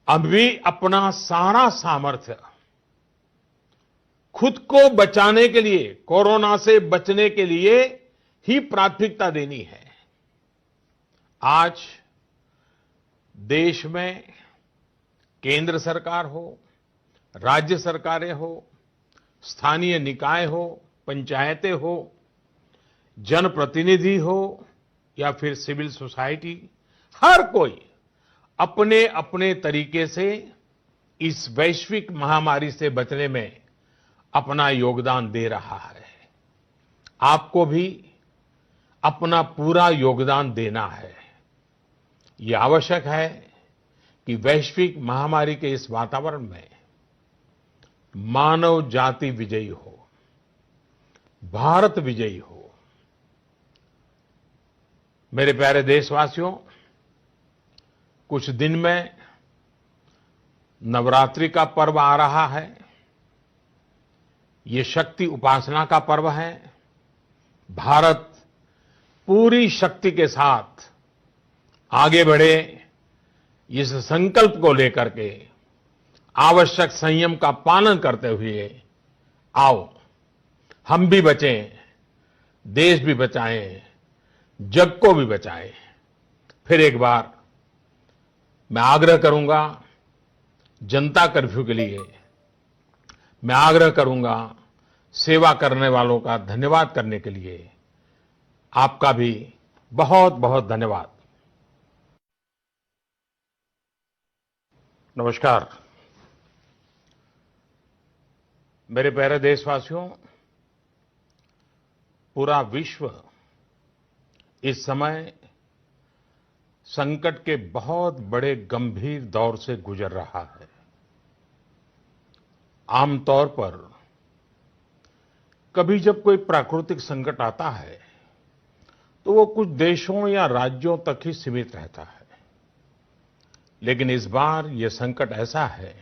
अभी अपना सारा सामर्थ्य खुद को बचाने के लिए, कोरोना से बचने के लिए ही प्राथमिकता देनी है। आज देश में केंद्र सरकार हो, राज्य सरकारें हो, स्थानीय निकाय हो, पंचायतें हो, जनप्रतिनिधि हो या फिर सिविल सोसाइटी, हर कोई अपने अपने तरीके से इस वैश्विक महामारी से बचने में अपना योगदान दे रहा है। आपको भी अपना पूरा योगदान देना है। ये आवश्यक है कि वैश्विक महामारी के इस वातावरण में मानव जाति विजयी हो, भारत विजयी हो। मेरे प्यारे देशवासियों, कुछ दिन में नवरात्रि का पर्व आ रहा है। ये शक्ति उपासना का पर्व है। भारत पूरी शक्ति के साथ आगे बढ़े, इस संकल्प को लेकर के आवश्यक संयम का पालन करते हुए आओ हम भी बचें, देश भी बचाएं, जग को भी बचाएं। फिर एक बार मैं आग्रह करूंगा, जनता कर्फ्यू के लिए मैं आग्रह करूंगा, सेवा करने वालों का धन्यवाद करने के लिए आपका भी बहुत बहुत धन्यवाद। नमस्कार मेरे प्यारे देशवासियों, पूरा विश्व इस समय संकट के बहुत बड़े गंभीर दौर से गुजर रहा है। आमतौर पर कभी जब कोई प्राकृतिक संकट आता है तो वो कुछ देशों या राज्यों तक ही सीमित रहता है, लेकिन इस बार ये संकट ऐसा है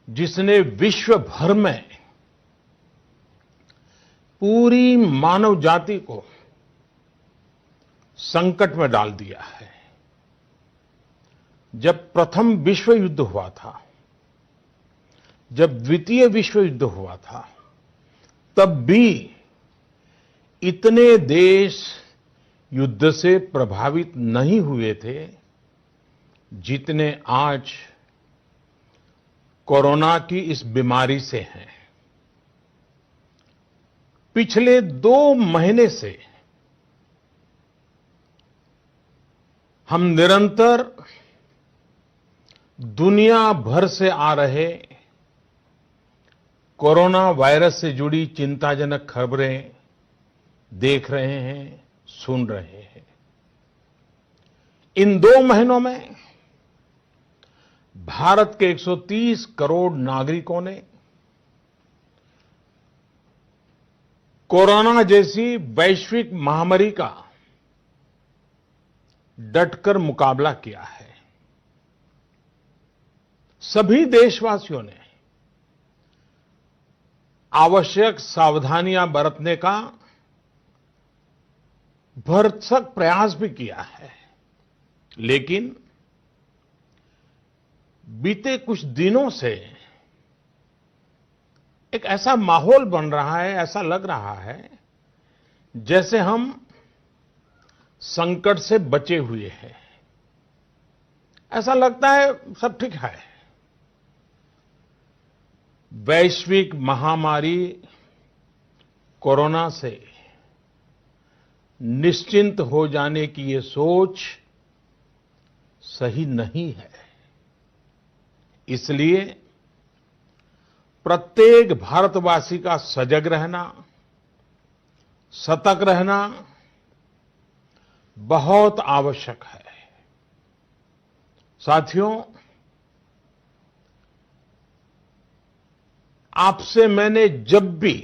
जिसने विश्व भर में पूरी मानव जाति को संकट में डाल दिया है। जब प्रथम विश्व युद्ध हुआ था, जब द्वितीय विश्व युद्ध हुआ था, तब भी इतने देश युद्ध से प्रभावित नहीं हुए थे जितने आज कोरोना की इस बीमारी से हैं। पिछले 2 महीने से हम निरंतर दुनिया भर से आ रहे कोरोना वायरस से जुड़ी चिंताजनक खबरें देख रहे हैं, सुन रहे हैं। इन 2 महीनों में भारत के 130 करोड़ नागरिकों ने कोरोना जैसी वैश्विक महामारी का डटकर मुकाबला किया है। सभी देशवासियों ने आवश्यक सावधानियां बरतने का भरसक प्रयास भी किया है, लेकिन बीते कुछ दिनों से एक ऐसा माहौल बन रहा है, ऐसा लग रहा है जैसे हम संकट से बचे हुए हैं। ऐसा लगता है सब ठीक है। वैश्विक महामारी कोरोना से निश्चिंत हो जाने की ये सोच सही नहीं है। इसलिए प्रत्येक भारतवासी का सजग रहना, सतर्क रहना बहुत आवश्यक है। साथियों, आपसे मैंने जब भी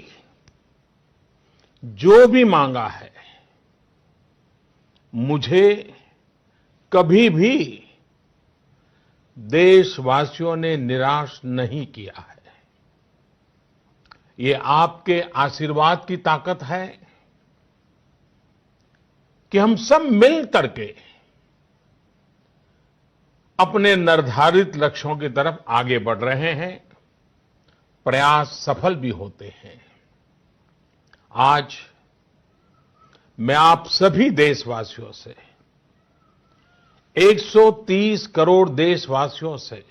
जो भी मांगा है, मुझे कभी भी देशवासियों ने निराश नहीं किया है। ये आपके आशीर्वाद की ताकत है कि हम सब मिल करके अपने निर्धारित लक्ष्यों की तरफ आगे बढ़ रहे हैं, प्रयास सफल भी होते हैं। आज मैं आप सभी देशवासियों से, 130 करोड़ देशवासियों से,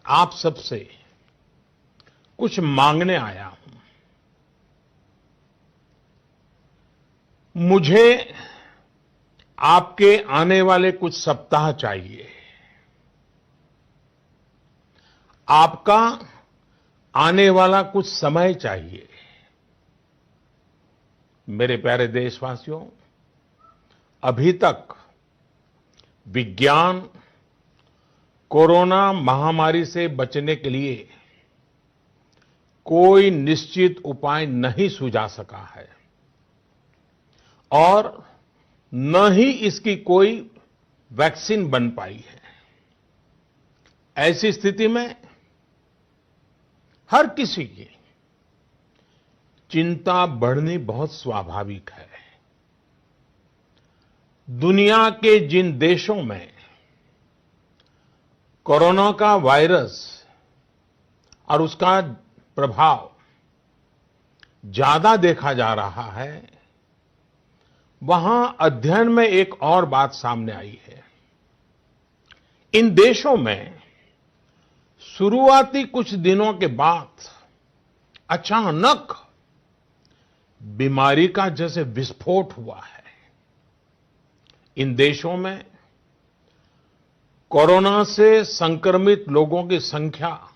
आप सबसे कुछ मांगने आया हूं। मुझे आपके आने वाले कुछ सप्ताह चाहिए, आपका आने वाला कुछ समय चाहिए। मेरे प्यारे देशवासियों, अभी तक विज्ञान कोरोना महामारी से बचने के लिए कोई निश्चित उपाय नहीं सुझा सका है और न ही इसकी कोई वैक्सीन बन पाई है। ऐसी स्थिति में हर किसी की चिंता बढ़नी बहुत स्वाभाविक है। दुनिया के जिन देशों में कोरोना का वायरस और उसका प्रभाव ज्यादा देखा जा रहा है, वहां अध्ययन में एक और बात सामने आई है। इन देशों में शुरुआती कुछ दिनों के बाद अचानक बीमारी का जैसे विस्फोट हुआ है। इन देशों में कोरोना से संक्रमित लोगों की संख्या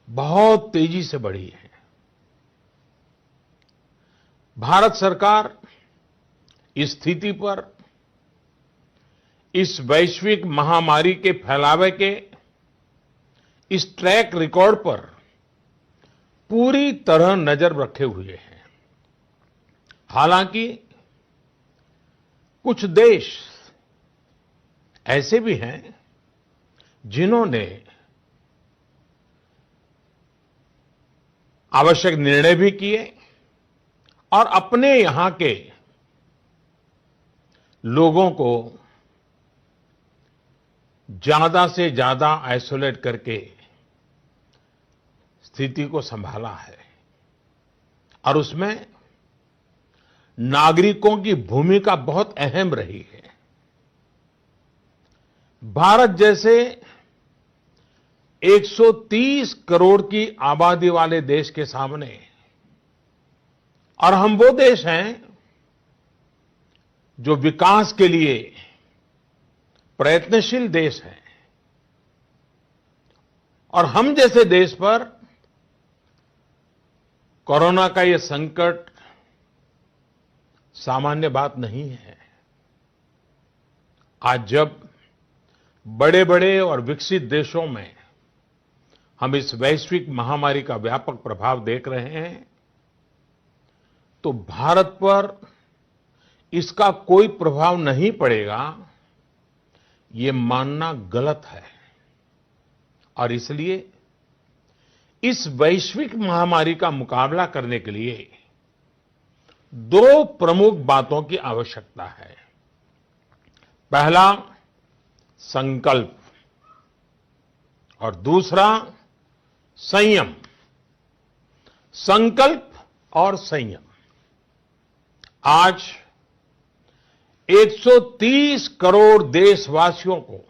बहुत तेजी से बढ़ी है। भारत सरकार इस स्थिति पर, इस वैश्विक महामारी के फैलावे के इस ट्रैक रिकॉर्ड पर पूरी तरह नजर रखे हुए है। हालांकि कुछ देश ऐसे भी हैं जिन्होंने आवश्यक निर्णय भी किए और अपने यहां के लोगों को ज्यादा से ज्यादा आइसोलेट करके स्थिति को संभाला है और उसमें नागरिकों की भूमिका बहुत अहम रही है। भारत जैसे 130 करोड़ की आबादी वाले देश के सामने, और हम वो देश हैं जो विकास के लिए प्रयत्नशील देश हैं, और हम जैसे देश पर कोरोना का ये संकट सामान्य बात नहीं है। आज जब बड़े बड़े और विकसित देशों में हम इस वैश्विक महामारी का व्यापक प्रभाव देख रहे हैं, तो भारत पर इसका कोई प्रभाव नहीं पड़ेगा, ये मानना गलत है। और इसलिए इस वैश्विक महामारी का मुकाबला करने के लिए दो प्रमुख बातों की आवश्यकता है। पहला, संकल्प, और दूसरा, संयम। संकल्प और संयम। आज 130 करोड़ देशवासियों को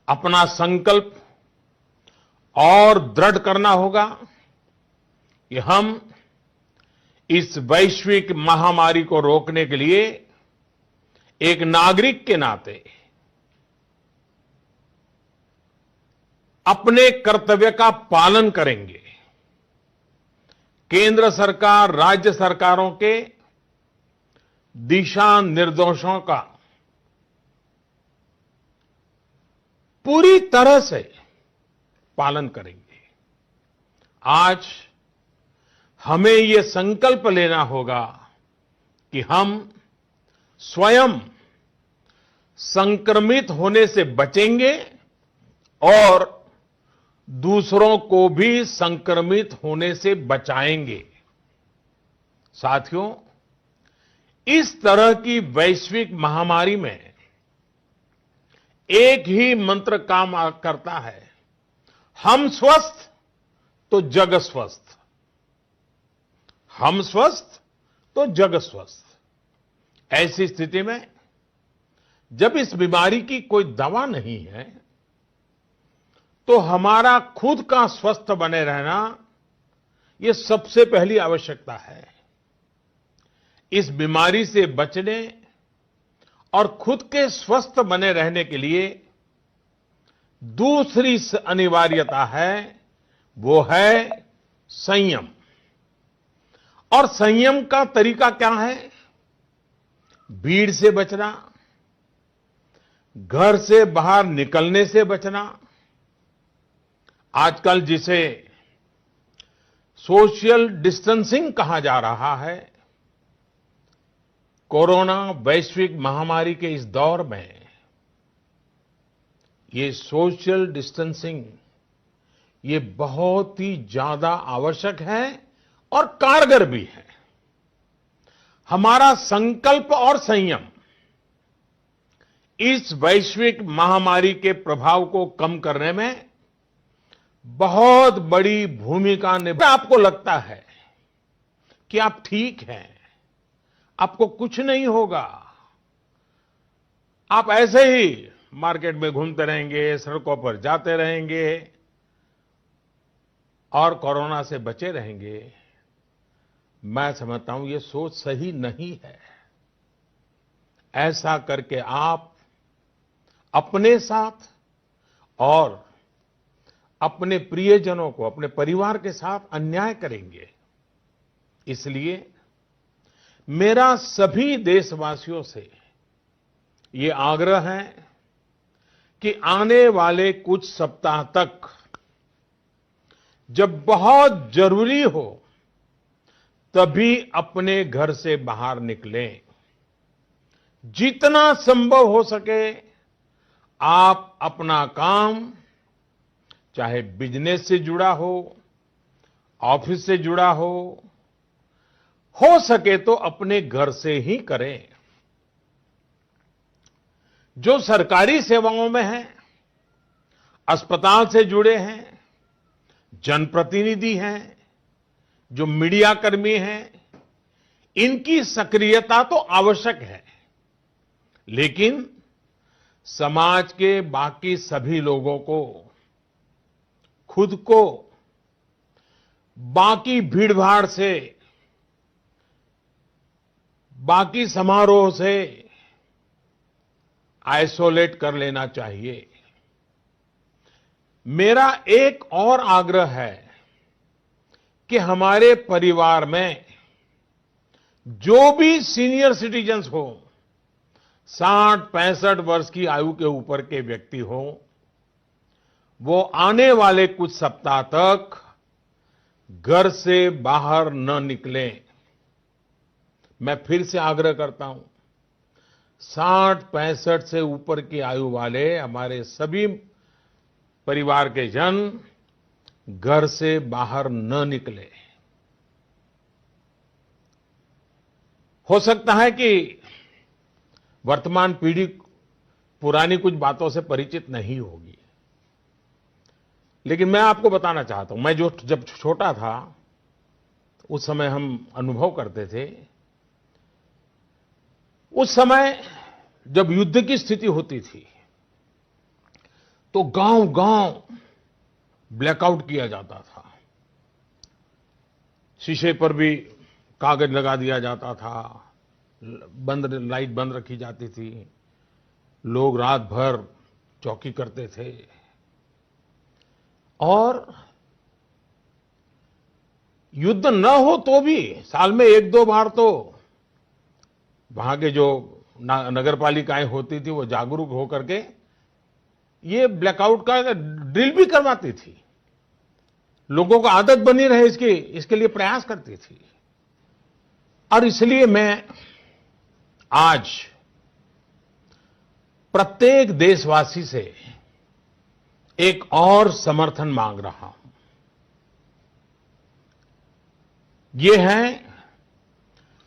अपना संकल्प और दृढ़ करना होगा कि हम इस वैश्विक महामारी को रोकने के लिए एक नागरिक के नाते अपने कर्तव्य का पालन करेंगे। केंद्र सरकार, राज्य सरकारों के दिशा निर्देशों का पूरी तरह से पालन करेंगे। आज हमें ये संकल्प लेना होगा कि हम स्वयं संक्रमित होने से बचेंगे और दूसरों को भी संक्रमित होने से बचाएंगे। साथियों, इस तरह की वैश्विक महामारी में एक ही मंत्र काम करता है, हम स्वस्थ तो जग स्वस्थ, हम स्वस्थ तो जग स्वस्थ। ऐसी स्थिति में जब इस बीमारी की कोई दवा नहीं है, तो हमारा खुद का स्वस्थ बने रहना ये सबसे पहली आवश्यकता है। इस बीमारी से बचने और खुद के स्वस्थ बने रहने के लिए दूसरी अनिवार्यता है, वो है संयम। और संयम का तरीका क्या है? भीड़ से बचना, घर से बाहर निकलने से बचना। आजकल जिसे सोशल डिस्टेंसिंग कहा जा रहा है, कोरोना वैश्विक महामारी के इस दौर में ये सोशल डिस्टेंसिंग ये बहुत ही ज्यादा आवश्यक है और कारगर भी है। हमारा संकल्प और संयम इस वैश्विक महामारी के प्रभाव को कम करने में बहुत बड़ी भूमिका निभा। आपको लगता है कि आप ठीक हैं, आपको कुछ नहीं होगा, आप ऐसे ही मार्केट में घूमते रहेंगे, सड़कों पर जाते रहेंगे और कोरोना से बचे रहेंगे, मैं समझता हूं ये सोच सही नहीं है। ऐसा करके आप अपने साथ और अपने प्रियजनों को, अपने परिवार के साथ अन्याय करेंगे। इसलिए मेरा सभी देशवासियों से ये आग्रह है कि आने वाले कुछ सप्ताह तक जब बहुत जरूरी हो तभी अपने घर से बाहर निकलें। जितना संभव हो सके आप अपना काम, चाहे बिजनेस से जुड़ा हो, ऑफिस से जुड़ा हो सके तो अपने घर से ही करें। जो सरकारी सेवाओं में हैं, अस्पताल से जुड़े हैं, जनप्रतिनिधि हैं, जो मीडिया कर्मी हैं, इनकी सक्रियता तो आवश्यक है, लेकिन समाज के बाकी सभी लोगों को खुद को बाकी भीड़भाड़ से, बाकी समारोह से आइसोलेट कर लेना चाहिए। मेरा एक और आग्रह है कि हमारे परिवार में जो भी सीनियर सिटीजन्स हो, 60-65 वर्ष की आयु के ऊपर के व्यक्ति हो, वो आने वाले कुछ सप्ताह तक घर से बाहर न निकलें। मैं फिर से आग्रह करता हूं, 60-65 से ऊपर की आयु वाले हमारे सभी परिवार के जन घर से बाहर न निकले। हो सकता है कि वर्तमान पीढ़ी पुरानी कुछ बातों से परिचित नहीं होगी, लेकिन मैं आपको बताना चाहता हूं, मैं जब छोटा था उस समय हम अनुभव करते थे। उस समय जब युद्ध की स्थिति होती थी तो गांव-गांव ब्लैकआउट किया जाता था। शीशे पर भी कागज लगा दिया जाता था, लाइट बंद रखी जाती थी, लोग रात भर चौकी करते थे और युद्ध न हो तो भी साल में 1-2 बार तो वहां के जो नगर पालिकाएं होती थी वो जागरूक होकर के ये ब्लैकआउट का ड्रिल भी करवाती थी। लोगों को आदत बनी रहे इसके लिए प्रयास करती थी। और इसलिए मैं आज प्रत्येक देशवासी से एक और समर्थन मांग रहा हूं। ये है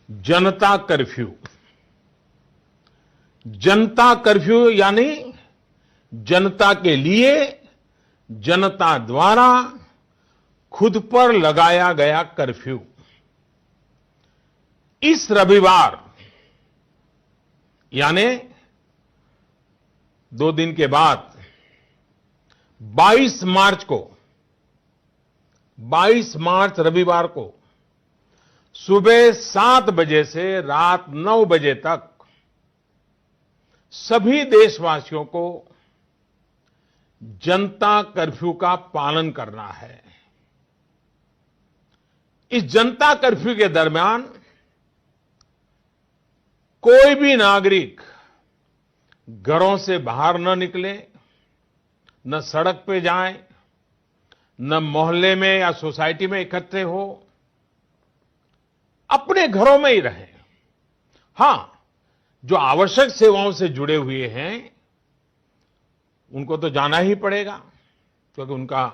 जनता कर्फ्यू। जनता कर्फ्यू यानी जनता के लिए, जनता द्वारा खुद पर लगाया गया कर्फ्यू इस रविवार यानी 2 दिन के बाद 22 मार्च रविवार को सुबह 7 बजे से रात 9 बजे तक सभी देशवासियों को जनता कर्फ्यू का पालन करना है। इस जनता कर्फ्यू के दरमियान कोई भी नागरिक घरों से बाहर न निकले, न सड़क पे जाए, न मोहल्ले में या सोसाइटी में इकट्ठे हो, अपने घरों में ही रहें। हां, जो आवश्यक सेवाओं से जुड़े हुए हैं उनको तो जाना ही पड़ेगा, क्योंकि उनका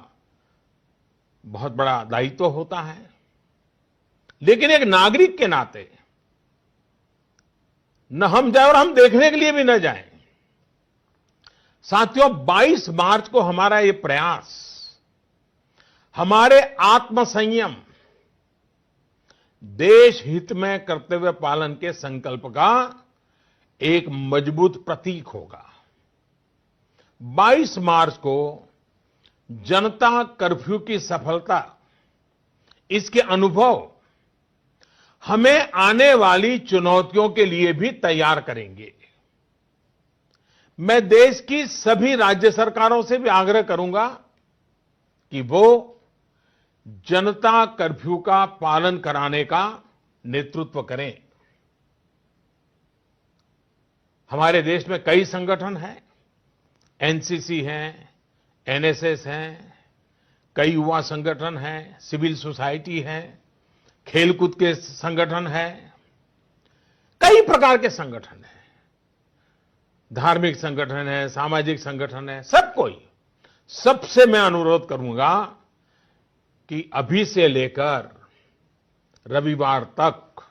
बहुत बड़ा दायित्व होता है। लेकिन एक नागरिक के नाते न हम जाए और हम देखने के लिए भी न जाएं। साथियों, 22 मार्च को हमारा ये प्रयास हमारे आत्मसंयम, देश हित में कर्तव्य पालन के संकल्प का एक मजबूत प्रतीक होगा। 22 मार्च को जनता कर्फ्यू की सफलता, इसके अनुभव हमें आने वाली चुनौतियों के लिए भी तैयार करेंगे। मैं देश की सभी राज्य सरकारों से भी आग्रह करूंगा कि वो जनता कर्फ्यू का पालन कराने का नेतृत्व करें। हमारे देश में कई संगठन हैं, एनसीसी हैं, एनएसएस हैं, कई युवा संगठन हैं, सिविल सोसाइटी है, खेलकूद के संगठन हैं, कई प्रकार के संगठन हैं, धार्मिक संगठन है, सामाजिक संगठन है, सब कोई। सबसे मैं अनुरोध करूंगा कि अभी से लेकर रविवार तक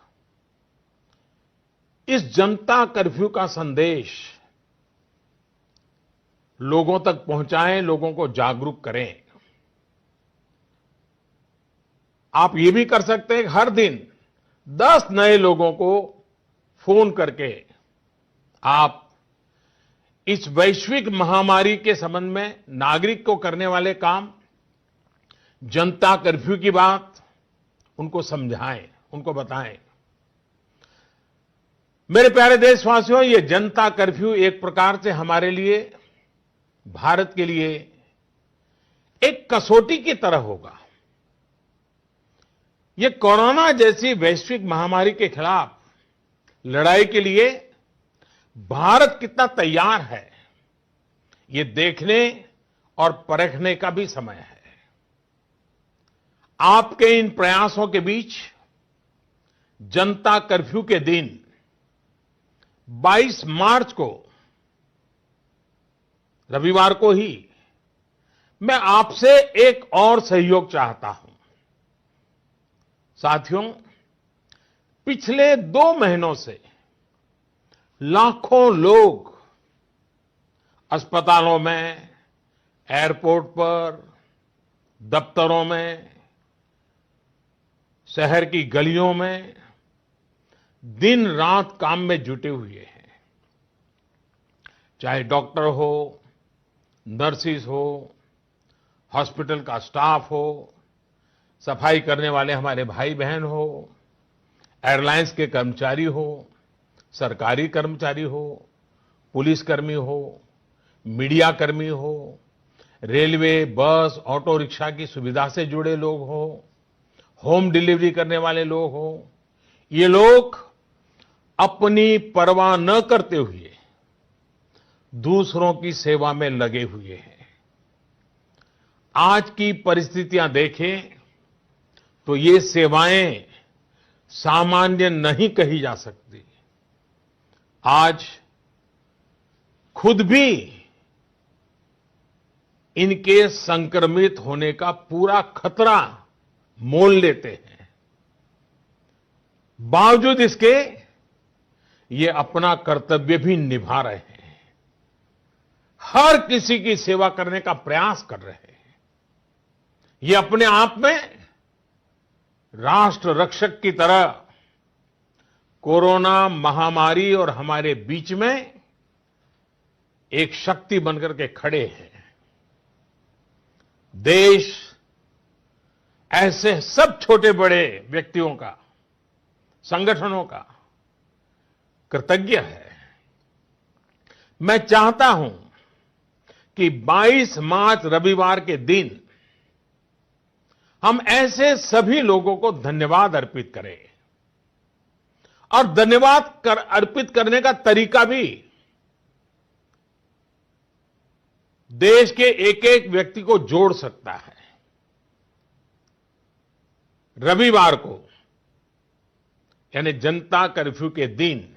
इस जनता कर्फ्यू का संदेश लोगों तक पहुंचाएं, लोगों को जागरूक करें। आप ये भी कर सकते हैं कि हर दिन 10 नए लोगों को फोन करके आप इस वैश्विक महामारी के संबंध में नागरिक को करने वाले काम, जनता कर्फ्यू की बात उनको समझाएं, उनको बताएं। मेरे प्यारे देशवासियों, ये जनता कर्फ्यू एक प्रकार से हमारे लिए, भारत के लिए एक कसौटी की तरह होगा। ये कोरोना जैसी वैश्विक महामारी के खिलाफ लड़ाई के लिए भारत कितना तैयार है, ये देखने और परखने का भी समय है। आपके इन प्रयासों के बीच जनता कर्फ्यू के दिन 22 मार्च को, रविवार को ही, मैं आपसे एक और सहयोग चाहता हूं। साथियों, पिछले 2 महीनों से लाखों लोग अस्पतालों में, एयरपोर्ट पर, दफ्तरों में, शहर की गलियों में दिन रात काम में जुटे हुए हैं। चाहे डॉक्टर हो, नर्सिस हो, हॉस्पिटल का स्टाफ हो, सफाई करने वाले हमारे भाई बहन हो, एयरलाइंस के कर्मचारी हो, सरकारी कर्मचारी हो, पुलिसकर्मी हो, मीडिया कर्मी हो, रेलवे, बस, ऑटो रिक्शा की सुविधा से जुड़े लोग हो, होम डिलीवरी करने वाले लोग हो, ये लोग अपनी परवाह न करते हुए दूसरों की सेवा में लगे हुए हैं। आज की परिस्थितियां देखें तो ये सेवाएं सामान्य नहीं कही जा सकती। आज खुद भी इनके संक्रमित होने का पूरा खतरा मोल लेते हैं। बावजूद इसके ये अपना कर्तव्य भी निभा रहे हैं। हर किसी की सेवा करने का प्रयास कर रहे हैं। ये अपने आप में राष्ट्र रक्षक की तरह कोरोना महामारी और हमारे बीच में एक शक्ति बनकर के खड़े हैं। देश ऐसे सब छोटे बड़े व्यक्तियों का, संगठनों का कृतज्ञ है। मैं चाहता हूं कि 22 मार्च रविवार के दिन हम ऐसे सभी लोगों को धन्यवाद अर्पित करें और धन्यवाद अर्पित करने का तरीका भी देश के एक एक व्यक्ति को जोड़ सकता है। रविवार को यानी जनता कर्फ्यू के दिन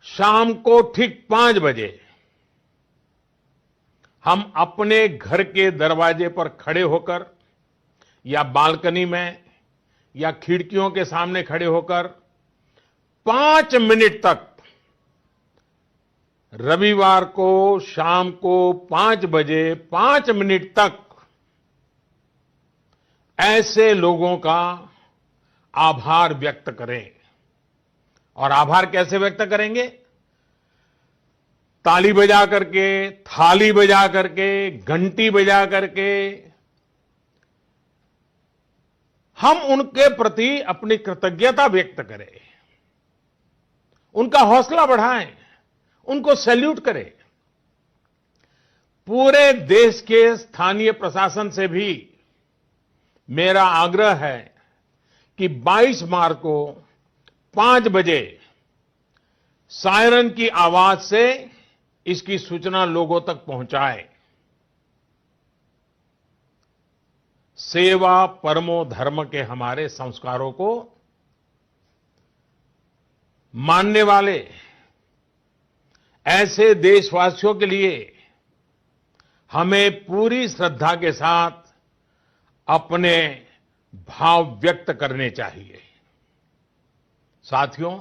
शाम को ठीक 5 बजे हम अपने घर के दरवाजे पर खड़े होकर या बालकनी में या खिड़कियों के सामने खड़े होकर 5 मिनट तक रविवार को शाम को 5 बजे 5 मिनट तक ऐसे लोगों का आभार व्यक्त करें। और आभार कैसे व्यक्त करेंगे? ताली बजा करके, थाली बजा करके, घंटी बजा करके हम उनके प्रति अपनी कृतज्ञता व्यक्त करें, उनका हौसला बढ़ाएं, उनको सैल्यूट करें। पूरे देश के स्थानीय प्रशासन से भी मेरा आग्रह है कि 22 मार्च को 5 बजे सायरन की आवाज से इसकी सूचना लोगों तक पहुंचाए। सेवा परमो धर्म के हमारे संस्कारों को मानने वाले ऐसे देशवासियों के लिए हमें पूरी श्रद्धा के साथ अपने भाव व्यक्त करने चाहिए। साथियों,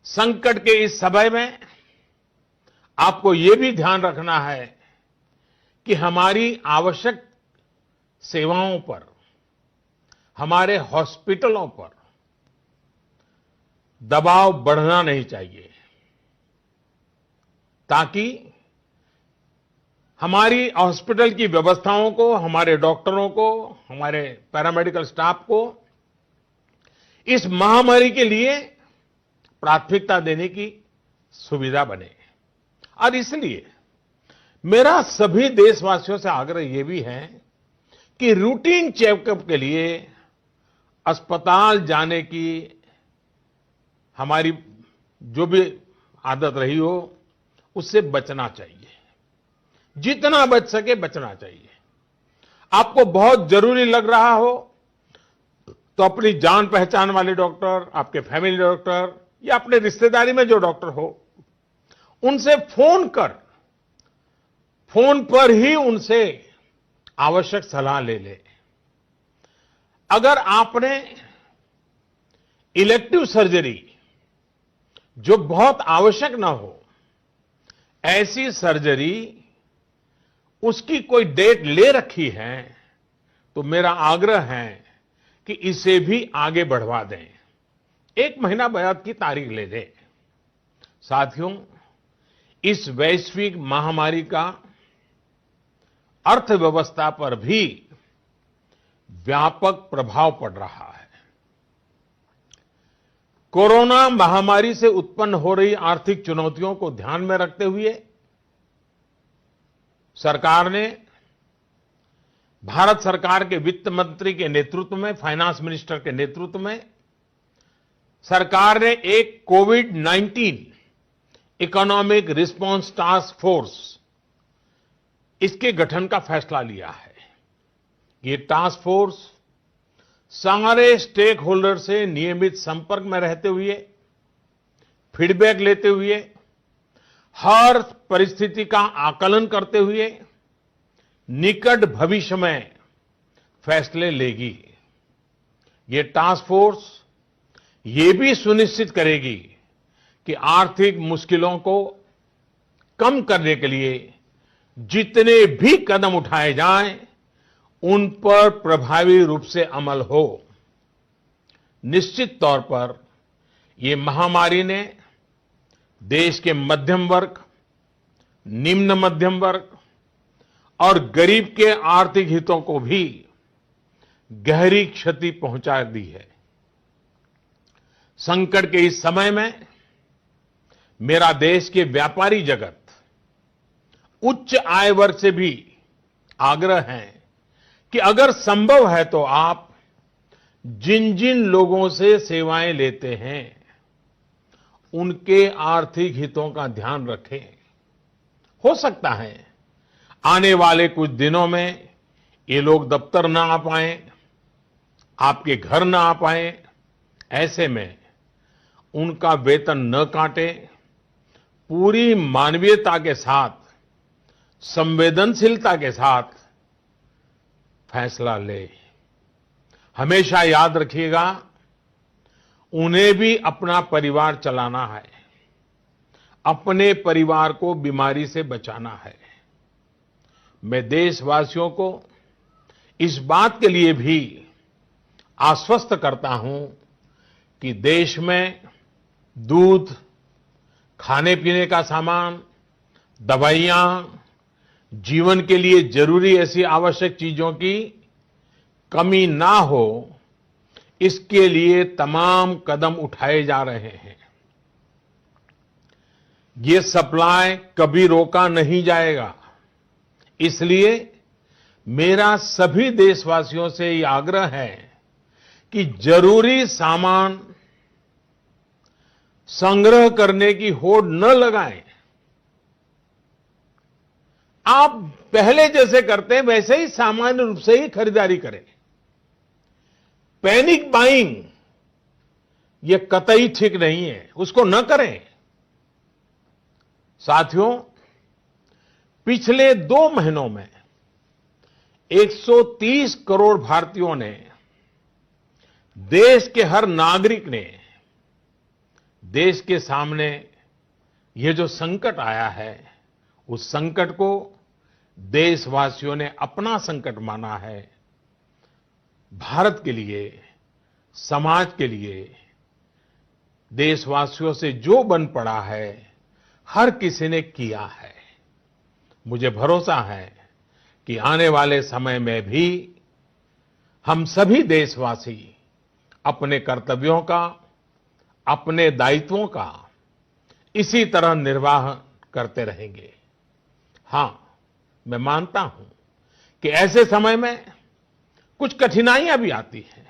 संकट के इस समय में आपको यह भी ध्यान रखना है कि हमारी आवश्यक सेवाओं पर, हमारे हॉस्पिटलों पर दबाव बढ़ना नहीं चाहिए, ताकि हमारी हॉस्पिटल की व्यवस्थाओं को, हमारे डॉक्टरों को, हमारे पैरामेडिकल स्टाफ को इस महामारी के लिए प्राथमिकता देने की सुविधा बने। और इसलिए मेरा सभी देशवासियों से आग्रह यह भी है कि रूटीन चेकअप के लिए अस्पताल जाने की हमारी जो भी आदत रही हो, उससे बचना चाहिए। जितना बच सके बचना चाहिए। आपको बहुत जरूरी लग रहा हो तो अपनी जान पहचान वाले डॉक्टर, आपके फैमिली डॉक्टर या अपने रिश्तेदारी में जो डॉक्टर हो, उनसे फोन पर ही उनसे आवश्यक सलाह ले ले। अगर आपने इलेक्टिव सर्जरी जो बहुत आवश्यक ना हो, ऐसी सर्जरी उसकी कोई डेट ले रखी है, तो मेरा आग्रह है कि इसे भी आगे बढ़वा दें। 1 महीना बाद की तारीख ले दें। साथियों, इस वैश्विक महामारी का अर्थव्यवस्था पर भी व्यापक प्रभाव पड़ रहा है। कोरोना महामारी से उत्पन्न हो रही आर्थिक चुनौतियों को ध्यान में रखते हुए सरकार ने, भारत सरकार के वित्त मंत्री के नेतृत्व में, फाइनेंस मिनिस्टर के नेतृत्व में सरकार ने एक कोविड-19 इकोनॉमिक रिस्पांस टास्क फोर्स, इसके गठन का फैसला लिया है। ये टास्क फोर्स सारे स्टेक होल्डर से नियमित संपर्क में रहते हुए, फीडबैक लेते हुए, हर परिस्थिति का आकलन करते हुए निकट भविष्य में फैसले लेगी। ये टास्क फोर्स ये भी सुनिश्चित करेगी कि आर्थिक मुश्किलों को कम करने के लिए जितने भी कदम उठाए जाएं, उन पर प्रभावी रूप से अमल हो। निश्चित तौर पर ये महामारी ने देश के मध्यम वर्ग, निम्न मध्यम वर्ग और गरीब के आर्थिक हितों को भी गहरी क्षति पहुंचा दी है। संकट के इस समय में मेरा देश के व्यापारी जगत, उच्च आय वर्ग से भी आग्रह है कि अगर संभव है तो आप जिन जिन लोगों से सेवाएं लेते हैं उनके आर्थिक हितों का ध्यान रखें। हो सकता है आने वाले कुछ दिनों में ये लोग दफ्तर ना आ पाएं, आपके घर ना आ पाएं। ऐसे में उनका वेतन न काटें, पूरी मानवीयता के साथ, संवेदनशीलता के साथ फैसला ले। हमेशा याद रखिएगा, उन्हें भी अपना परिवार चलाना है, अपने परिवार को बीमारी से बचाना है। मैं देशवासियों को इस बात के लिए भी आश्वस्त करता हूं कि देश में दूध, खाने पीने का सामान, दवाइयां, जीवन के लिए जरूरी ऐसी आवश्यक चीजों की कमी ना हो, इसके लिए तमाम कदम उठाए जा रहे हैं। ये सप्लाई कभी रोका नहीं जाएगा। इसलिए मेरा सभी देशवासियों से ये आग्रह है कि जरूरी सामान संग्रह करने की होड़ न लगाएं। आप पहले जैसे करते हैं वैसे ही सामान्य रूप से ही खरीदारी करें। पैनिक बाइंग ये कतई ठीक नहीं है, उसको न करें। साथियों, पिछले 2 महीनों में 130 करोड़ भारतीयों ने, देश के हर नागरिक ने देश के सामने ये जो संकट आया है, उस संकट को देशवासियों ने अपना संकट माना है। भारत के लिए, समाज के लिए देशवासियों से जो बन पड़ा है, हर किसी ने किया है। मुझे भरोसा है कि आने वाले समय में भी हम सभी देशवासी अपने कर्तव्यों का, अपने दायित्वों का इसी तरह निर्वाह करते रहेंगे। हां, मैं मानता हूं कि ऐसे समय में कुछ कठिनाइयां भी आती हैं।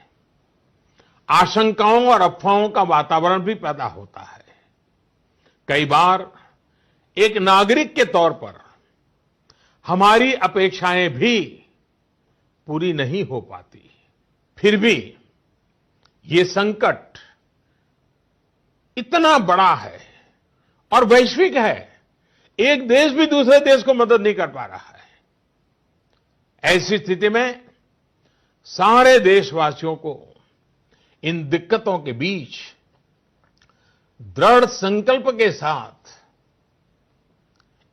आशंकाओं और अफवाहों का वातावरण भी पैदा होता है। कई बार एक नागरिक के तौर पर हमारी अपेक्षाएं भी पूरी नहीं हो पाती। फिर भी ये संकट इतना बड़ा है और वैश्विक है, एक देश भी दूसरे देश को मदद नहीं कर पा रहा है। ऐसी स्थिति में सारे देशवासियों को इन दिक्कतों के बीच दृढ़ संकल्प के साथ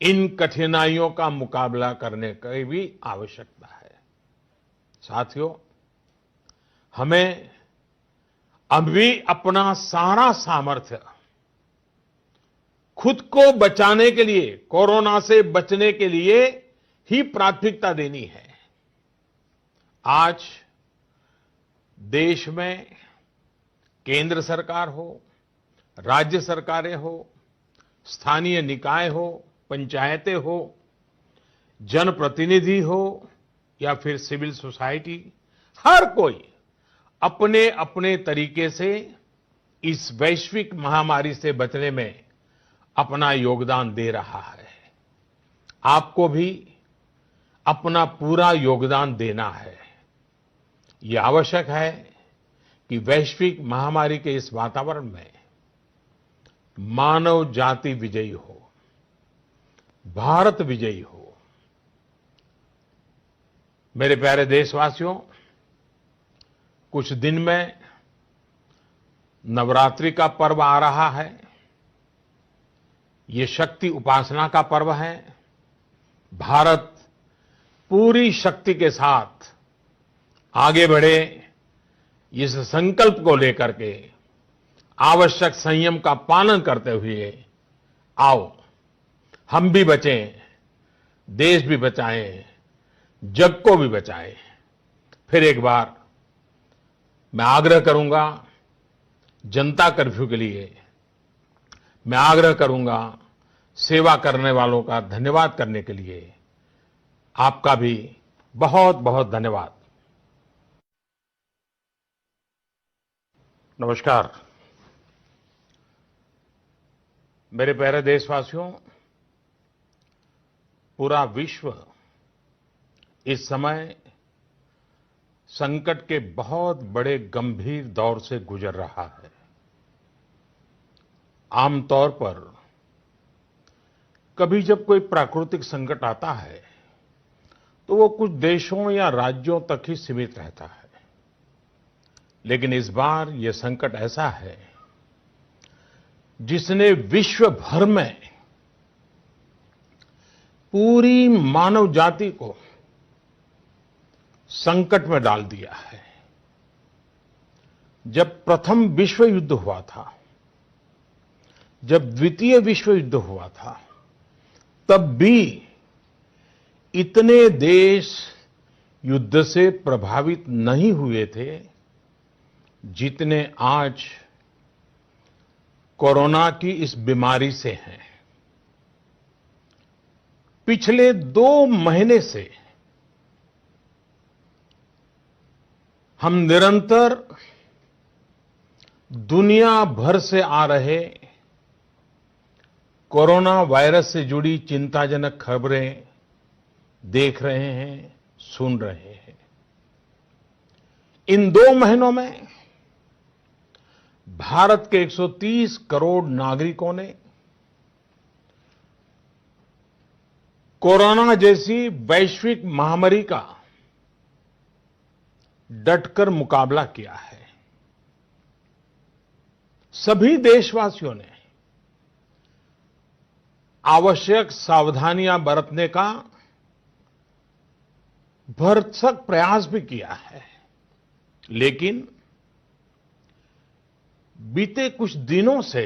इन कठिनाइयों का मुकाबला करने की भी आवश्यकता है। साथियों, हमें अभी अपना सारा सामर्थ्य खुद को बचाने के लिए, कोरोना से बचने के लिए ही प्राथमिकता देनी है। आज देश में केंद्र सरकार हो, राज्य सरकारें हो, स्थानीय निकाय हो, पंचायतें हो, जनप्रतिनिधि हो या फिर सिविल सोसाइटी, हर कोई अपने अपने तरीके से इस वैश्विक महामारी से बचने में अपना योगदान दे रहा है। आपको भी अपना पूरा योगदान देना है। ये आवश्यक है कि वैश्विक महामारी के इस वातावरण में मानव जाति विजयी हो, भारत विजयी हो। मेरे प्यारे देशवासियों, कुछ दिन में नवरात्रि का पर्व आ रहा है। ये शक्ति उपासना का पर्व है। भारत पूरी शक्ति के साथ आगे बढ़े, इस संकल्प को लेकर के आवश्यक संयम का पालन करते हुए आओ हम भी बचें, देश भी बचाएं, जग को भी बचाएं। फिर एक बार मैं आग्रह करूंगा जनता कर्फ्यू के लिए, मैं आग्रह करूंगा सेवा करने वालों का धन्यवाद करने के लिए। आपका भी बहुत बहुत धन्यवाद। नमस्कार। मेरे प्यारे देशवासियों, पूरा विश्व इस समय संकट के बहुत बड़े गंभीर दौर से गुजर रहा है। आमतौर पर कभी जब कोई प्राकृतिक संकट आता है तो वो कुछ देशों या राज्यों तक ही सीमित रहता है, लेकिन इस बार ये संकट ऐसा है जिसने विश्व भर में पूरी मानव जाति को संकट में डाल दिया है। जब प्रथम विश्व युद्ध हुआ था, जब द्वितीय विश्व युद्ध हुआ था, तब भी इतने देश युद्ध से प्रभावित नहीं हुए थे जितने आज कोरोना की इस बीमारी से हैं। पिछले 2 महीने से हम निरंतर दुनिया भर से आ रहे कोरोना वायरस से जुड़ी चिंताजनक खबरें देख रहे हैं, सुन रहे हैं। इन 2 महीनों में भारत के 130 करोड़ नागरिकों ने कोरोना जैसी वैश्विक महामारी का डटकर मुकाबला किया है। सभी देशवासियों ने आवश्यक सावधानियां बरतने का भरसक प्रयास भी किया है, लेकिन बीते कुछ दिनों से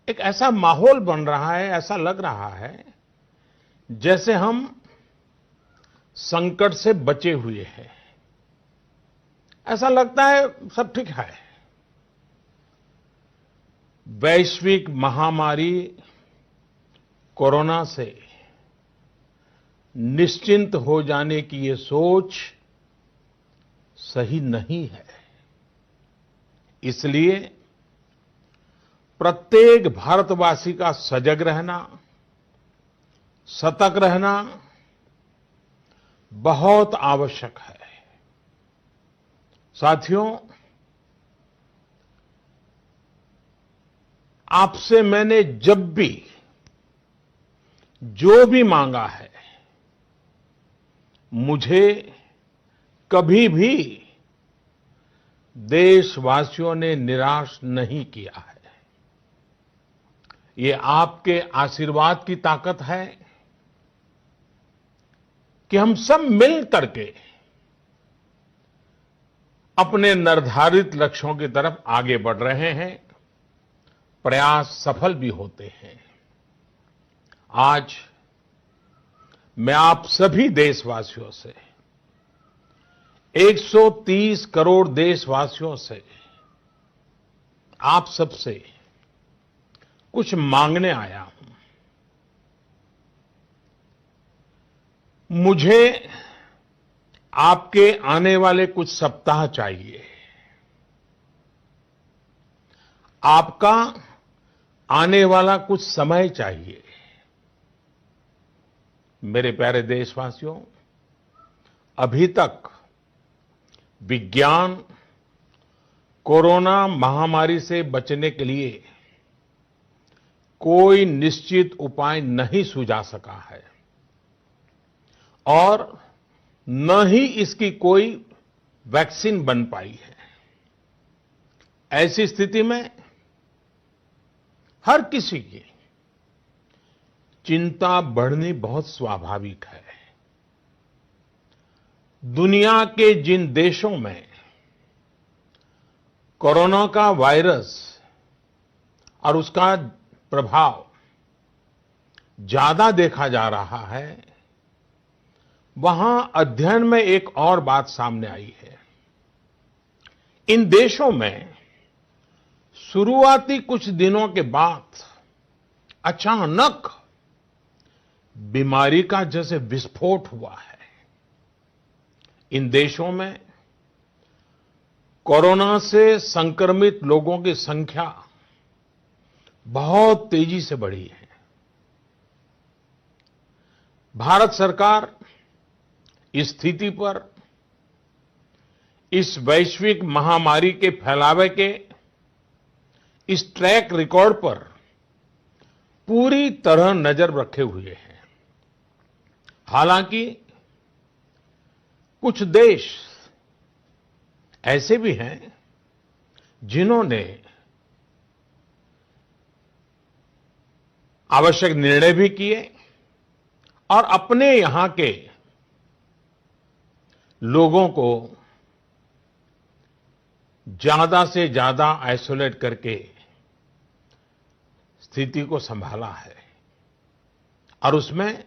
एक ऐसा माहौल बन रहा है, ऐसा लग रहा है जैसे हम संकट से बचे हुए हैं। ऐसा लगता है सब ठीक है। वैश्विक महामारी कोरोना से निश्चिंत हो जाने की ये सोच सही नहीं है। इसलिए प्रत्येक भारतवासी का सजग रहना, सतर्क रहना बहुत आवश्यक है। साथियों, आपसे मैंने जब भी जो भी मांगा है, मुझे कभी भी देशवासियों ने निराश नहीं किया है। ये आपके आशीर्वाद की ताकत है कि हम सब मिल करके अपने निर्धारित लक्ष्यों की तरफ आगे बढ़ रहे हैं, प्रयास सफल भी होते हैं। आज मैं आप सभी देशवासियों से, 130 करोड़ देशवासियों से, आप सबसे कुछ मांगने आया हूं। मुझे आपके आने वाले कुछ सप्ताह चाहिए। आपका आने वाला कुछ समय चाहिए। मेरे प्यारे देशवासियों, अभी तक विज्ञान कोरोना महामारी से बचने के लिए कोई निश्चित उपाय नहीं सुझा सका है और न ही इसकी कोई वैक्सीन बन पाई है। ऐसी स्थिति में हर किसी की चिंता बढ़नी बहुत स्वाभाविक है। दुनिया के जिन देशों में कोरोना का वायरस और उसका प्रभाव ज्यादा देखा जा रहा है, वहां अध्ययन में एक और बात सामने आई है। इन देशों में शुरुआती कुछ दिनों के बाद अचानक बीमारी का जैसे विस्फोट हुआ है। इन देशों में कोरोना से संक्रमित लोगों की संख्या बहुत तेजी से बढ़ी है। भारत सरकार इस स्थिति पर, इस वैश्विक महामारी के फैलावे के इस ट्रैक रिकॉर्ड पर पूरी तरह नजर रखे हुए है। हालांकि कुछ देश ऐसे भी हैं जिन्होंने आवश्यक निर्णय भी किए और अपने यहां के लोगों को ज्यादा से ज्यादा आइसोलेट करके स्थिति को संभाला है। और उसमें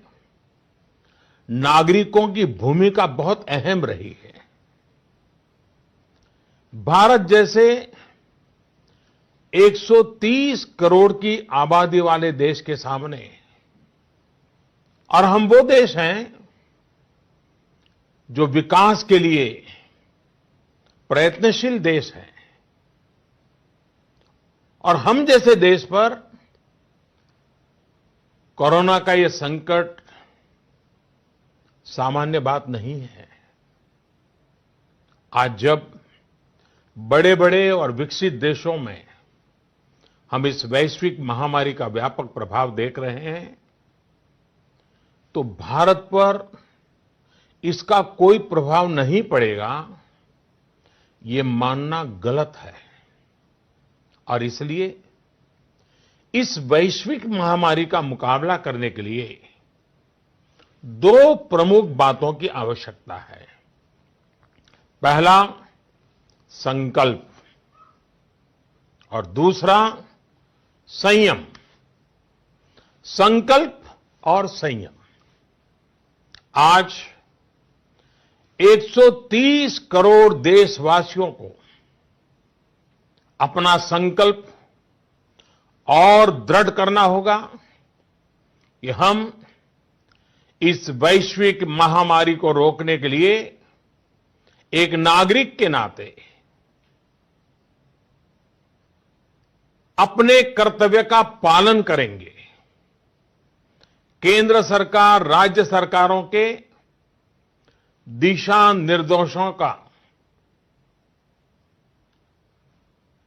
नागरिकों की भूमिका बहुत अहम रही है। भारत जैसे 130 करोड़ की आबादी वाले देश के सामने, और हम वो देश हैं जो विकास के लिए प्रयत्नशील देश हैं, और हम जैसे देश पर कोरोना का ये संकट सामान्य बात नहीं है। आज जब बड़े बड़े और विकसित देशों में हम इस वैश्विक महामारी का व्यापक प्रभाव देख रहे हैं, तो भारत पर इसका कोई प्रभाव नहीं पड़ेगा, ये मानना गलत है। और इसलिए इस वैश्विक महामारी का मुकाबला करने के लिए दो प्रमुख बातों की आवश्यकता है। पहला, संकल्प, और दूसरा, संयम। संकल्प और संयम। आज 130 करोड़ देशवासियों को अपना संकल्प और दृढ़ करना होगा कि हम इस वैश्विक महामारी को रोकने के लिए एक नागरिक के नाते अपने कर्तव्य का पालन करेंगे। केंद्र सरकार, राज्य सरकारों के दिशा निर्देशों का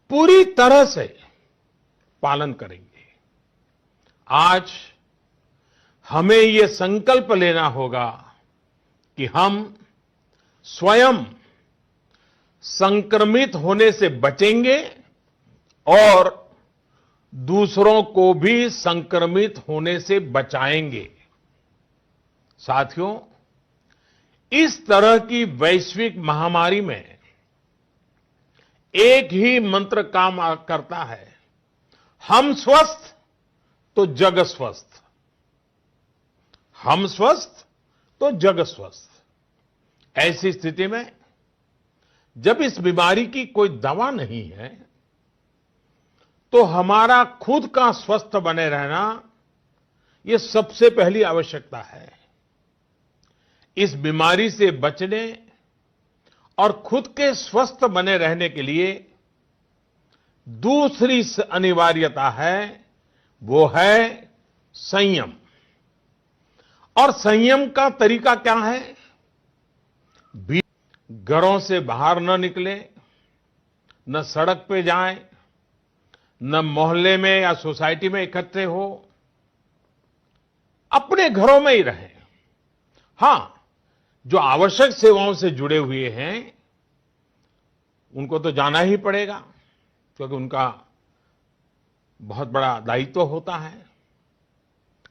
पूरी तरह से पालन करेंगे। आज हमें ये संकल्प लेना होगा कि हम स्वयं संक्रमित होने से बचेंगे और दूसरों को भी संक्रमित होने से बचाएंगे। साथियों, इस तरह की वैश्विक महामारी में एक ही मंत्र काम करता है, हम स्वस्थ तो जग स्वस्थ। हम स्वस्थ तो जग स्वस्थ। ऐसी स्थिति में जब इस बीमारी की कोई दवा नहीं है, तो हमारा खुद का स्वस्थ बने रहना ये सबसे पहली आवश्यकता है। इस बीमारी से बचने और खुद के स्वस्थ बने रहने के लिए दूसरी अनिवार्यता है, वो है संयम। और संयम का तरीका क्या है? घरों से बाहर न निकले, न सड़क पे जाएं, न मोहल्ले में या सोसाइटी में इकट्ठे हो, अपने घरों में ही रहें। हां, जो आवश्यक सेवाओं से जुड़े हुए हैं उनको तो जाना ही पड़ेगा, क्योंकि उनका बहुत बड़ा दायित्व होता है,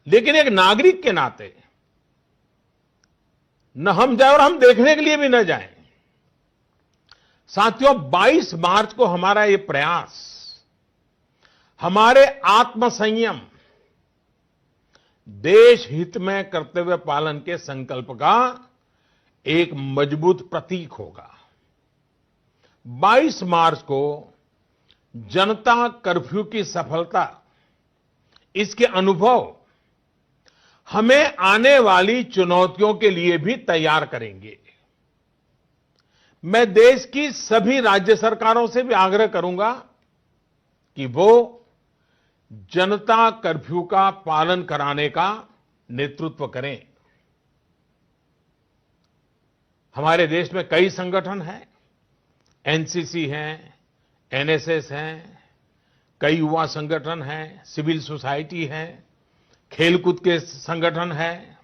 लेकिन एक नागरिक के नाते न हम जाए और हम देखने के लिए भी न जाएं। साथियों, 22 मार्च को हमारा ये प्रयास हमारे आत्मसंयम, देश हित में कर्तव्य पालन के संकल्प का एक मजबूत प्रतीक होगा। 22 मार्च को जनता कर्फ्यू की सफलता, इसके अनुभव हमें आने वाली चुनौतियों के लिए भी तैयार करेंगे। मैं देश की सभी राज्य सरकारों से भी आग्रह करूंगा कि वो जनता कर्फ्यू का पालन कराने का नेतृत्व करें। हमारे देश में कई संगठन हैं, एनसीसी हैं, एनएसएस हैं, कई युवा संगठन हैं, सिविल सोसाइटी है, खेलकूद के संगठन हैं,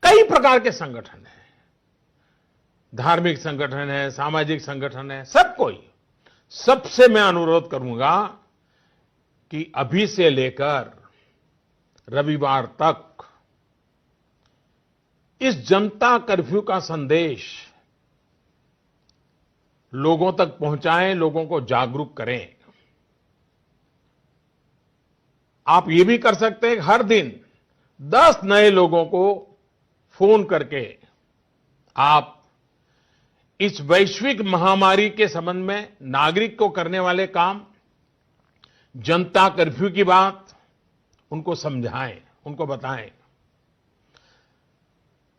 कई प्रकार के संगठन हैं, धार्मिक संगठन है, सामाजिक संगठन है, सब कोई। सबसे मैं अनुरोध करूंगा कि अभी से लेकर रविवार तक इस जनता कर्फ्यू का संदेश लोगों तक पहुंचाएं, लोगों को जागरूक करें। आप ये भी कर सकते हैं, हर दिन 10 नए लोगों को फोन करके आप इस वैश्विक महामारी के संबंध में नागरिक को करने वाले काम, जनता कर्फ्यू की बात उनको समझाएं, उनको बताएं।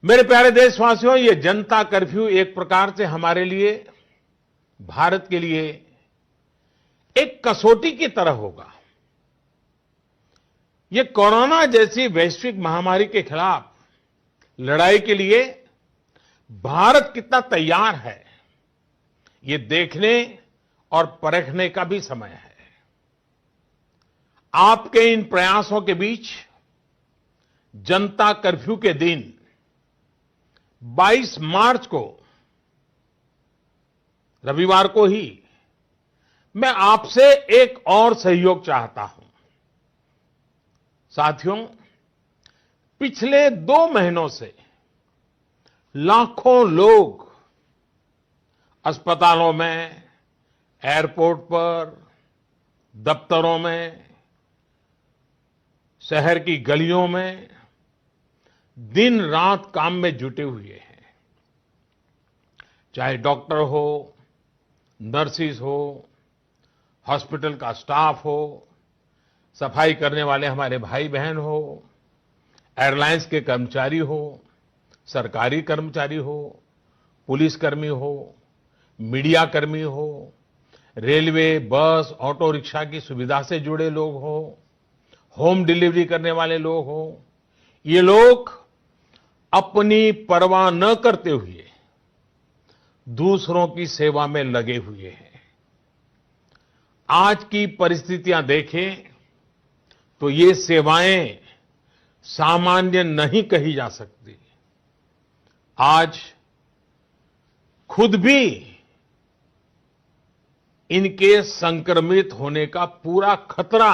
मेरे प्यारे देशवासियों, ये जनता कर्फ्यू एक प्रकार से हमारे लिए, भारत के लिए एक कसौटी की तरह होगा। ये कोरोना जैसी वैश्विक महामारी के खिलाफ लड़ाई के लिए भारत कितना तैयार है, ये देखने और परखने का भी समय है। आपके इन प्रयासों के बीच जनता कर्फ्यू के दिन 22 मार्च को, रविवार को ही, मैं आपसे एक और सहयोग चाहता हूं। साथियों, पिछले 2 महीनों से लाखों लोग अस्पतालों में, एयरपोर्ट पर, दफ्तरों में, शहर की गलियों में दिन रात काम में जुटे हुए हैं। चाहे डॉक्टर हो, नर्सिस हो, हॉस्पिटल का स्टाफ हो, सफाई करने वाले हमारे भाई बहन हो, एयरलाइंस के कर्मचारी हो, सरकारी कर्मचारी हो, पुलिसकर्मी हो, मीडिया कर्मी हो, रेलवे, बस, ऑटो रिक्शा की सुविधा से जुड़े लोग हो, होम डिलीवरी करने वाले लोग हो, ये लोग अपनी परवाह न करते हुए दूसरों की सेवा में लगे हुए हैं। आज की परिस्थितियां देखें तो ये सेवाएं सामान्य नहीं कही जा सकती। आज खुद भी इनके संक्रमित होने का पूरा खतरा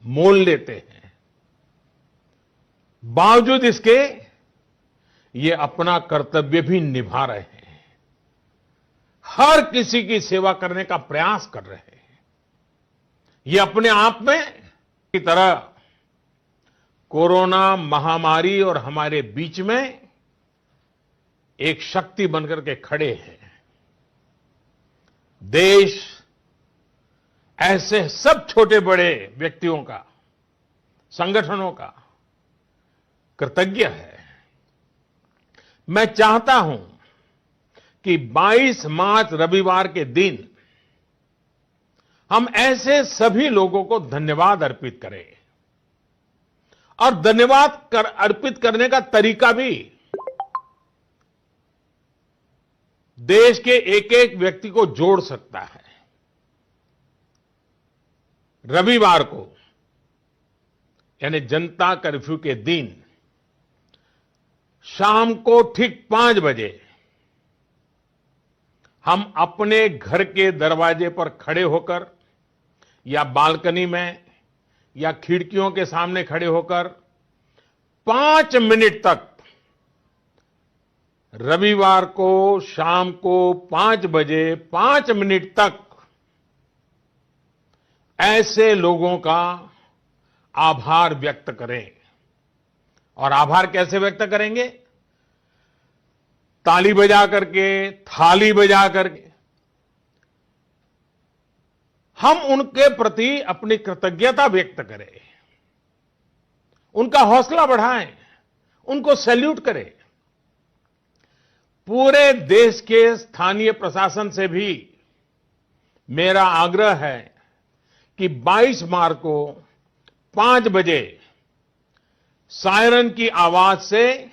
मोल लेते हैं। बावजूद इसके ये अपना कर्तव्य भी निभा रहे हैं, हर किसी की सेवा करने का प्रयास कर रहे हैं। ये अपने आप में की तरह कोरोना महामारी और हमारे बीच में एक शक्ति बनकर के खड़े हैं। देश ऐसे सब छोटे बड़े व्यक्तियों का, संगठनों का कृतज्ञ है। मैं चाहता हूं कि 22 मार्च रविवार के दिन हम ऐसे सभी लोगों को धन्यवाद अर्पित करें, और धन्यवाद अर्पित करने का तरीका भी देश के एक एक व्यक्ति को जोड़ सकता है। रविवार को, यानी जनता कर्फ्यू के दिन शाम को ठीक 5 बजे हम अपने घर के दरवाजे पर खड़े होकर या बालकनी में या खिड़कियों के सामने खड़े होकर 5 मिनट तक रविवार को शाम को 5 बजे 5 मिनट तक ऐसे लोगों का आभार व्यक्त करें। और आभार कैसे व्यक्त करेंगे? ताली बजा करके, थाली बजा करके हम उनके प्रति अपनी कृतज्ञता व्यक्त करें, उनका हौसला बढ़ाएं, उनको सैल्यूट करें। पूरे देश के स्थानीय प्रशासन से भी मेरा आग्रह है कि 22 मार्च को 5 बजे सायरन की आवाज से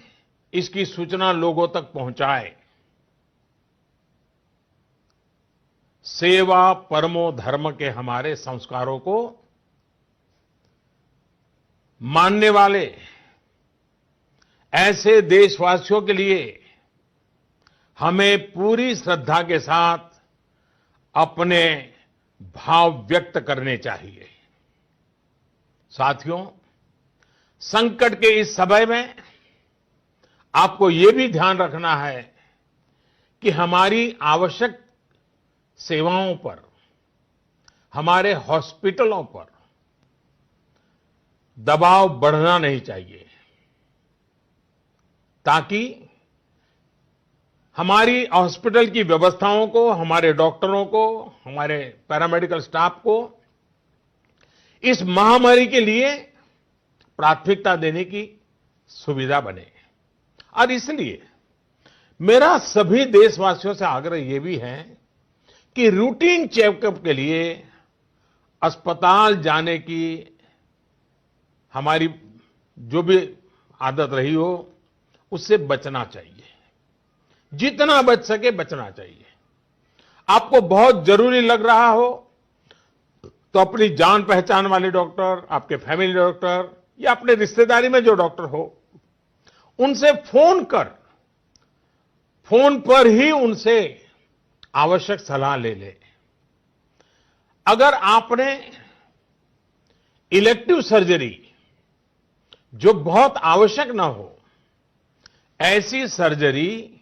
इसकी सूचना लोगों तक पहुंचाए। सेवा परमो धर्म के हमारे संस्कारों को मानने वाले ऐसे देशवासियों के लिए हमें पूरी श्रद्धा के साथ अपने भाव व्यक्त करने चाहिए। साथियों, संकट के इस समय में आपको ये भी ध्यान रखना है कि हमारी आवश्यक सेवाओं पर, हमारे हॉस्पिटलों पर दबाव बढ़ना नहीं चाहिए, ताकि हमारी हॉस्पिटल की व्यवस्थाओं को, हमारे डॉक्टरों को, हमारे पैरामेडिकल स्टाफ को इस महामारी के लिए प्राथमिकता देने की सुविधा बने। और इसलिए मेरा सभी देशवासियों से आग्रह यह भी है कि रूटीन चेकअप के लिए अस्पताल जाने की हमारी जो भी आदत रही हो, उससे बचना चाहिए। जितना बच सके बचना चाहिए। आपको बहुत जरूरी लग रहा हो तो अपनी जान पहचान वाले डॉक्टर, आपके फैमिली डॉक्टर या अपने रिश्तेदारी में जो डॉक्टर हो, उनसे फोन पर ही उनसे आवश्यक सलाह ले ले। अगर आपने इलेक्टिव सर्जरी जो बहुत आवश्यक ना हो, ऐसी सर्जरी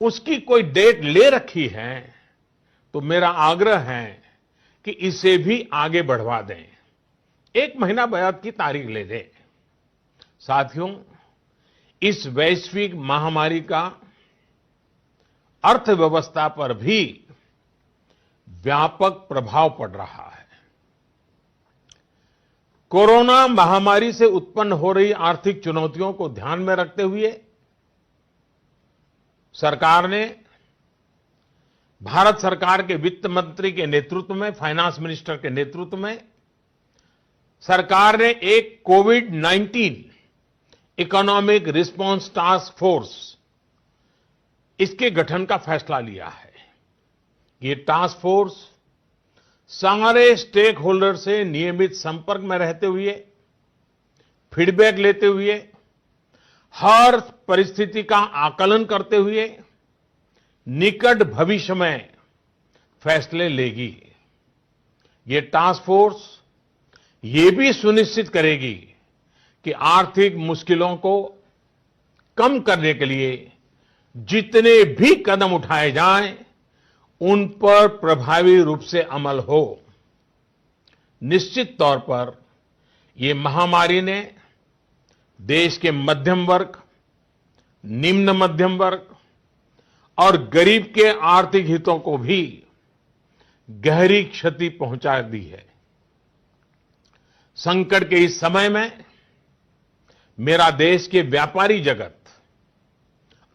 उसकी कोई डेट ले रखी है, तो मेरा आग्रह है कि इसे भी आगे बढ़वा दें, 1 महीना बाद की तारीख ले दें। साथियों, इस वैश्विक महामारी का अर्थव्यवस्था पर भी व्यापक प्रभाव पड़ रहा है। कोरोना महामारी से उत्पन्न हो रही आर्थिक चुनौतियों को ध्यान में रखते हुए सरकार ने, भारत सरकार के वित्त मंत्री के नेतृत्व में, फाइनेंस मिनिस्टर के नेतृत्व में सरकार ने एक कोविड-19 इकोनॉमिक रिस्पांस टास्क फोर्स, इसके गठन का फैसला लिया है। ये टास्क फोर्स सारे स्टेक होल्डर से नियमित संपर्क में रहते हुए, फीडबैक लेते हुए, हर परिस्थिति का आकलन करते हुए निकट भविष्य में फैसले लेगी। ये टास्क फोर्स ये भी सुनिश्चित करेगी कि आर्थिक मुश्किलों को कम करने के लिए जितने भी कदम उठाए जाएं, उन पर प्रभावी रूप से अमल हो। निश्चित तौर पर ये महामारी ने देश के मध्यम वर्ग, निम्न मध्यम वर्ग और गरीब के आर्थिक हितों को भी गहरी क्षति पहुंचा दी है। संकट के इस समय में मेरा देश के व्यापारी जगत,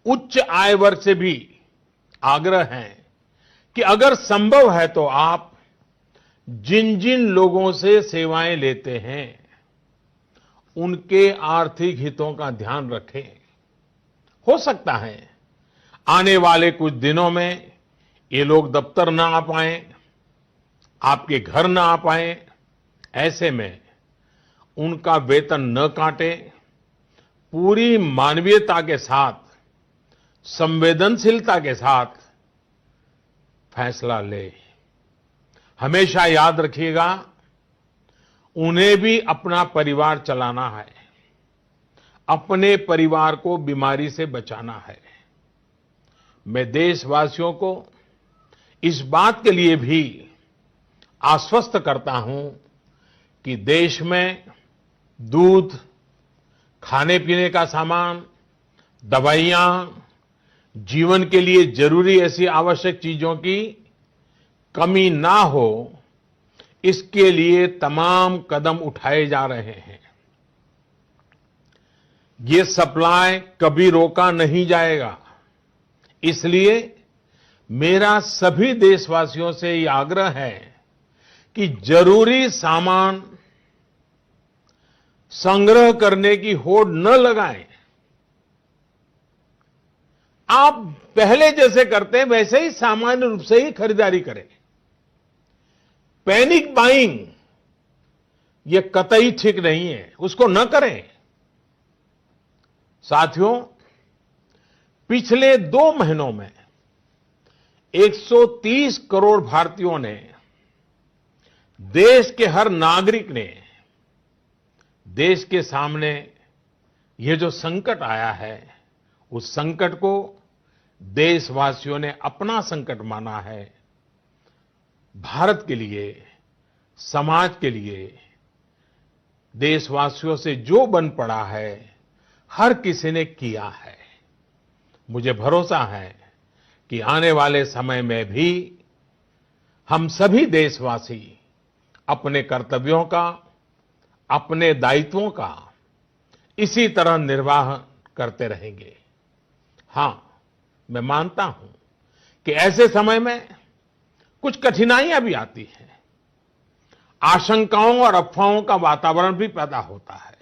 उच्च आय वर्ग से भी आग्रह है कि अगर संभव है तो आप जिन जिन लोगों से सेवाएं लेते हैं, उनके आर्थिक हितों का ध्यान रखें। हो सकता है आने वाले कुछ दिनों में ये लोग दफ्तर ना आ पाएं, आपके घर ना आ पाएं। ऐसे में उनका वेतन न काटें, पूरी मानवीयता के साथ, संवेदनशीलता के साथ फैसला ले। हमेशा याद रखिएगा, उन्हें भी अपना परिवार चलाना है, अपने परिवार को बीमारी से बचाना है। मैं देशवासियों को इस बात के लिए भी आश्वस्त करता हूं कि देश में दूध, खाने पीने का सामान, दवाइयां, जीवन के लिए जरूरी ऐसी आवश्यक चीजों की कमी ना हो, इसके लिए तमाम कदम उठाए जा रहे हैं। ये सप्लाई कभी रोका नहीं जाएगा। इसलिए मेरा सभी देशवासियों से ये आग्रह है कि जरूरी सामान संग्रह करने की होड़ न लगाएं। आप पहले जैसे करते हैं वैसे ही सामान्य रूप से ही खरीदारी करें। पैनिक बाइंग ये कतई ठीक नहीं है, उसको न करें। साथियों, पिछले 2 महीनों में 130 करोड़ भारतीयों ने, देश के हर नागरिक ने देश के सामने ये जो संकट आया है, उस संकट को देशवासियों ने अपना संकट माना है। भारत के लिए, समाज के लिए देशवासियों से जो बन पड़ा है, हर किसी ने किया है। मुझे भरोसा है कि आने वाले समय में भी हम सभी देशवासी अपने कर्तव्यों का, अपने दायित्वों का इसी तरह निर्वाह करते रहेंगे। हां, मैं मानता हूं कि ऐसे समय में कुछ कठिनाइयां भी आती हैं। आशंकाओं और अफवाहों का वातावरण भी पैदा होता है।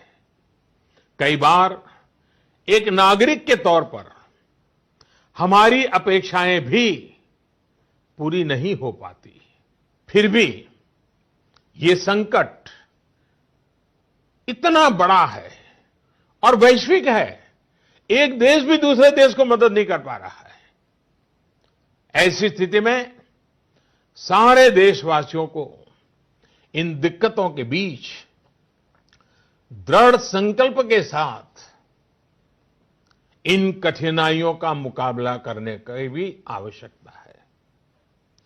कई बार एक नागरिक के तौर पर हमारी अपेक्षाएं भी पूरी नहीं हो पाती। फिर भी ये संकट इतना बड़ा है और वैश्विक है, एक देश भी दूसरे देश को मदद नहीं कर पा रहा है। ऐसी स्थिति में सारे देशवासियों को इन दिक्कतों के बीच दृढ़ संकल्प के साथ इन कठिनाइयों का मुकाबला करने की भी आवश्यकता है।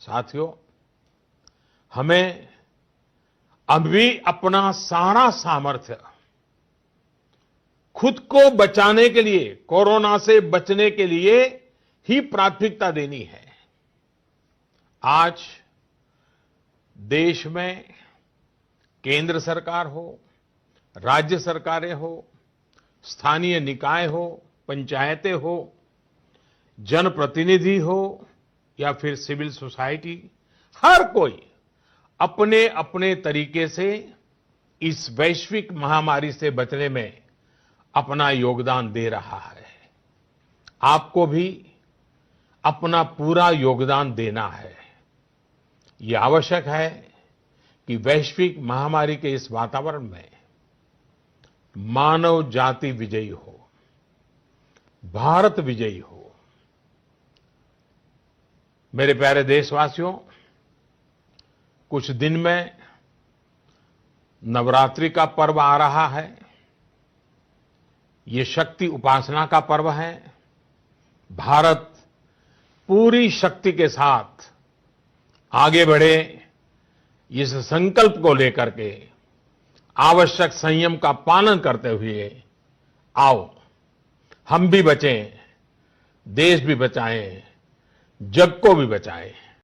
साथियों, हमें अभी अपना सारा सामर्थ्य खुद को बचाने के लिए, कोरोना से बचने के लिए ही प्राथमिकता देनी है। आज देश में केंद्र सरकार हो, राज्य सरकारें हो, स्थानीय निकाय हो, पंचायतें हो, जनप्रतिनिधि हो या फिर सिविल सोसाइटी, हर कोई अपने अपने तरीके से इस वैश्विक महामारी से बचने में अपना योगदान दे रहा है। आपको भी अपना पूरा योगदान देना है। ये आवश्यक है कि वैश्विक महामारी के इस वातावरण में मानव जाति विजयी हो, भारत विजयी हो। मेरे प्यारे देशवासियों, कुछ दिन में नवरात्रि का पर्व आ रहा है। ये शक्ति उपासना का पर्व है। भारत पूरी शक्ति के साथ आगे बढ़े, इस संकल्प को लेकर के आवश्यक संयम का पालन करते हुए आओ हम भी बचें, देश भी बचाएं, जग को भी बचाएं।